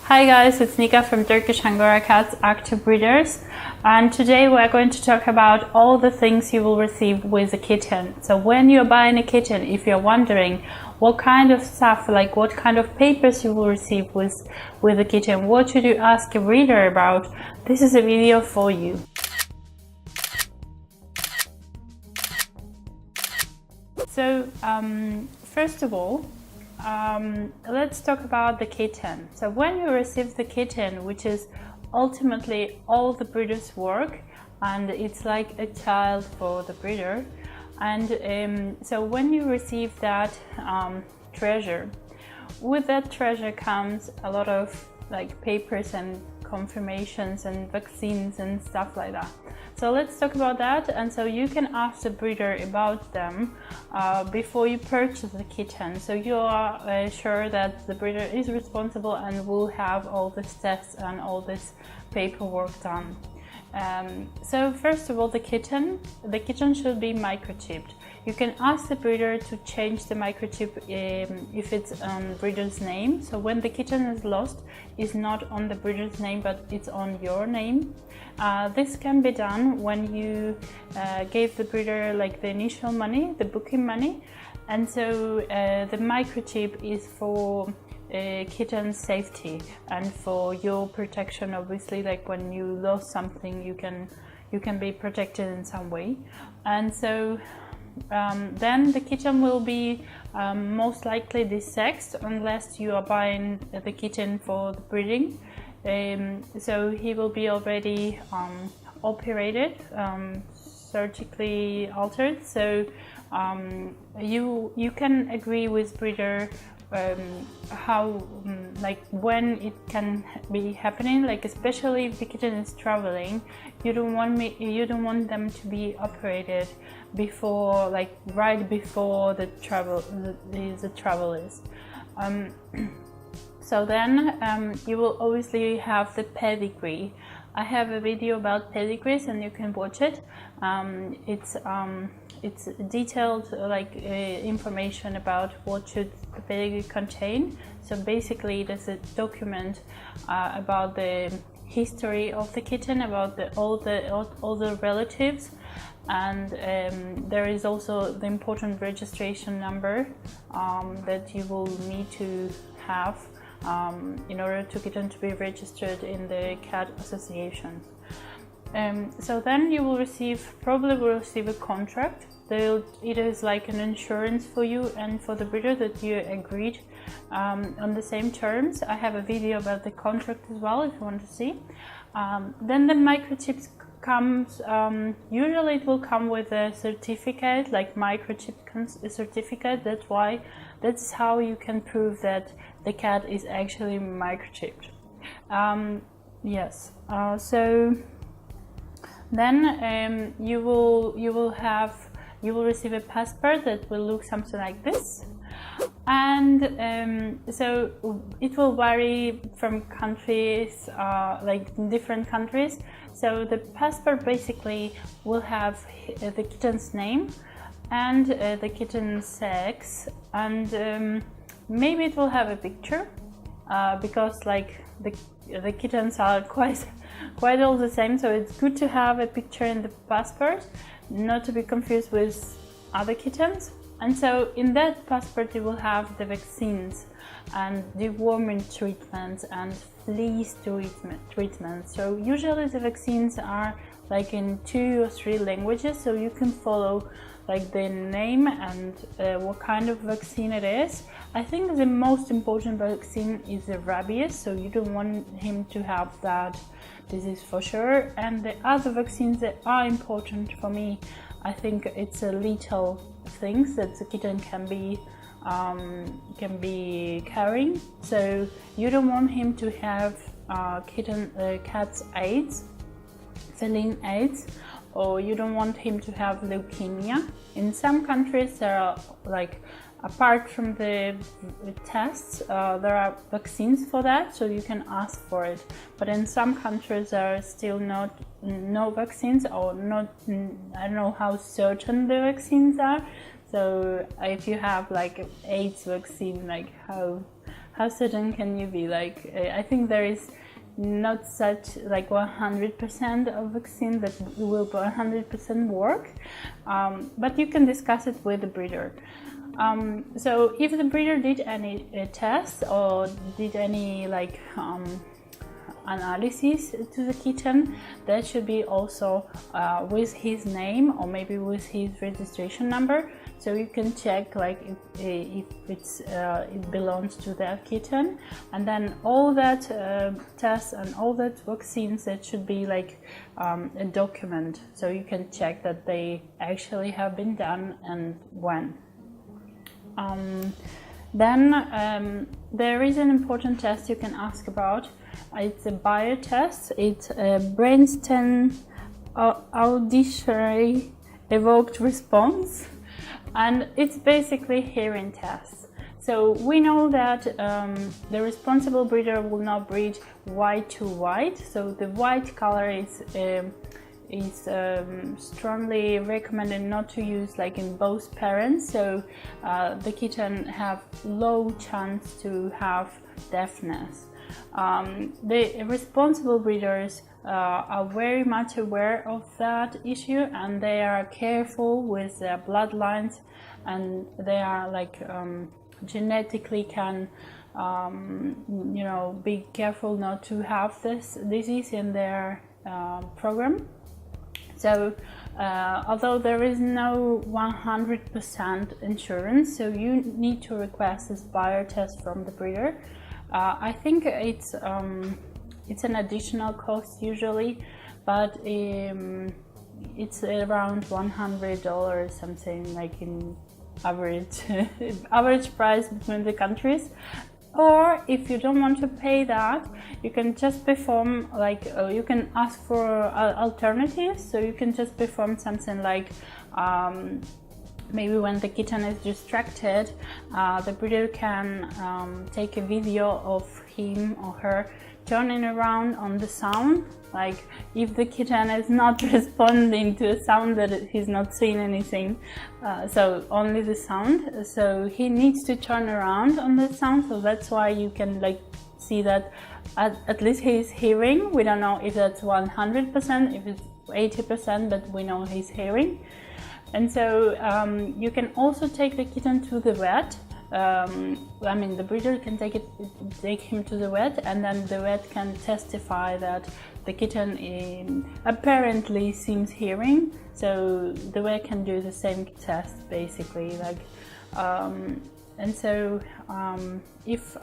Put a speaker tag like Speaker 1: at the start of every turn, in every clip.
Speaker 1: Hi guys, it's Nika from Turkish Angora Cats Active Breeders, and today we're going to talk about all the things you will receive with a kitten. So when you're buying a kitten, if you're wondering what kind of stuff, like what kind of papers you will receive with a kitten, what should you ask a breeder about, this is a video for you. So first of all, let's talk about the kitten. So when you receive the kitten, which is ultimately all the breeder's work, and it's like a child for the breeder, and so when you receive that treasure, with that treasure comes a lot of like papers and confirmations and vaccines and stuff like that. So let's talk about that. And so you can ask the breeder about them before you purchase the kitten, so you are sure that the breeder is responsible and will have all these tests and all this paperwork done. So first of all, the kitten should be microchipped. You can ask the breeder to change the microchip if it's on breeder's name. So when the kitten is lost, it's not on the breeder's name, but it's on your name. This can be done when you gave the breeder like the initial money, the booking money, and so the microchip is for kitten safety and for your protection. Obviously, like when you lost something, you can be protected in some way. And so then the kitten will be most likely desexed unless you are buying the kitten for the breeding. So he will be already operated, surgically altered. So you can agree with breeder how like when it can be happening, like especially if the kitten is traveling, you don't want them to be operated before, like right before the travel is. So then you will obviously have the pedigree. I have a video about pedigrees and you can watch it. It's detailed like information about what should the pedigree contain. So basically there's a document about the history of the kitten, about all the relatives, and there is also the important registration number that you will need to have in order to kitten to be registered in the cat association. So then you will probably receive a contract. It is like an insurance for you and for the breeder that you agreed on the same terms. I have a video about the contract as well if you want to see. Then the microchips comes, usually it will come with a certificate, like microchip certificate. That's how you can prove that the cat is actually microchipped. Yes. So then you will receive a passport that will look something like this, and so it will vary from countries, like different countries. So the passport basically will have the kitten's name and the kitten's sex, and maybe it will have a picture because like the kittens are quite all the same, so it's good to have a picture in the passport, not to be confused with other kittens. And so in that passport you will have the vaccines and deworming treatments and fleas treatments. So usually the vaccines are like in 2 or 3 languages, so you can follow like the name and what kind of vaccine it is. I think the most important vaccine is the rabies, so you don't want him to have that disease for sure. And the other vaccines that are important for me, I think it's a lethal things that the kitten can be carrying. So you don't want him to have cat's AIDS, feline AIDS, or you don't want him to have leukemia. In some countries there are, like, apart from the tests, there are vaccines for that, so you can ask for it. But in some countries there are still no vaccines, or not. I don't know how certain the vaccines are. So if you have like AIDS vaccine, like how how certain can you be? Like, I think there is not such like 100% of vaccine that will 100% work, but you can discuss it with the breeder. So if the breeder did any tests or did any like analysis to the kitten, that should be also with his name or maybe with his registration number, so you can check like if it belongs to that kitten. And then all that tests and all that vaccines, that should be like a document, so you can check that they actually have been done and when. Then there is an important test you can ask about. It's a bio test. It's a brainstem auditory evoked response, and it's basically hearing test. So we know that the responsible breeder will not breed white to white. So the white color is strongly recommended not to use like in both parents, so the kitten have low chance to have deafness. The responsible breeders are very much aware of that issue, and they are careful with their bloodlines, and they are like genetically can be careful not to have this disease in their program. So although there is no 100% insurance, so you need to request this bio test from the breeder. I think it's an additional cost usually, but it's around $100 something, like in average price between the countries. Or if you don't want to pay that, you can just perform like you can ask for alternatives. So you can just perform something like maybe when the kitten is distracted, the breeder can take a video of him or her turning around on the sound. Like if the kitten is not responding to a sound, that he's not seeing anything, so only the sound, so he needs to turn around on the sound. So that's why you can like see that at least he's hearing. We don't know if that's 100%, if it's 80%, but we know he's hearing. And so you can also take the kitten to the vet. I mean, the breeder can take him to the vet, and then the vet can testify that the kitten apparently seems hearing. So the vet can do the same test basically, like, and so if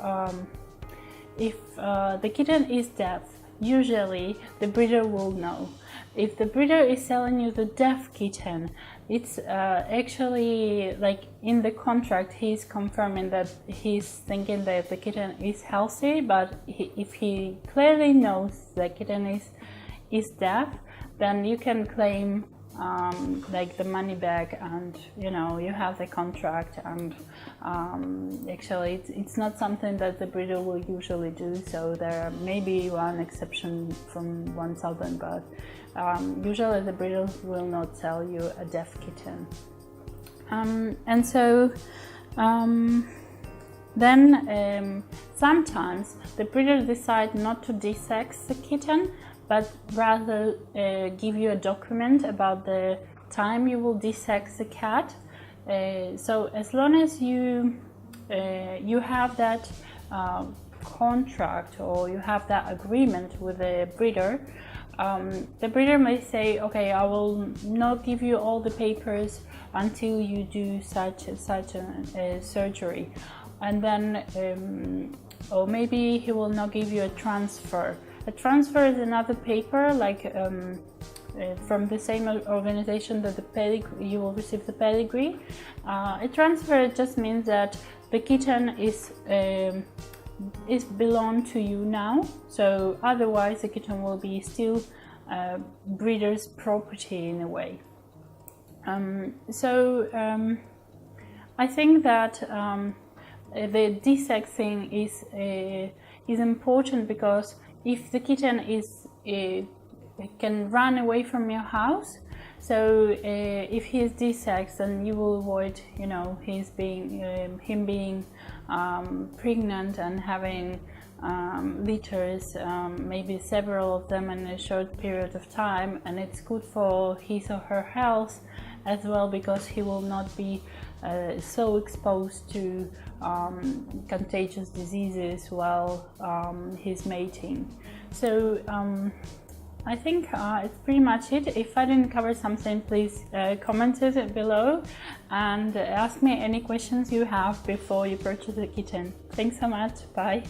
Speaker 1: the kitten is deaf, usually the breeder will know. If the breeder is selling you the deaf kitten, it's actually like in the contract he's confirming that he's thinking that the kitten is healthy, but if he clearly knows the kitten is deaf, then you can claim like the money back, and you have the contract, and actually it's not something that the breeder will usually do. So there may be one exception from 1,000, but usually the breeder will not sell you a deaf kitten. And so then sometimes the breeder decide not to desex the kitten, but rather give you a document about the time you will desex the cat. So as long as you have that contract, or you have that agreement with the breeder may say, okay, I will not give you all the papers until you do such a surgery, and then or maybe he will not give you a transfer. A transfer is another paper, like from the same organization that the pedigree, you will receive the pedigree. A transfer just means that the kitten is belong to you now, so otherwise the kitten will be still breeder's property in a way. I think that the desexing is important, because if the kitten can run away from your house, So if he is D-sex, then you will avoid, you know, him being pregnant and having litters, maybe several of them in a short period of time, and it's good for his or her health as well, because he will not be so exposed to contagious diseases while he's mating. So I think it's pretty much it. If I didn't cover something, please comment it below and ask me any questions you have before you purchase a kitten. Thanks so much. Bye.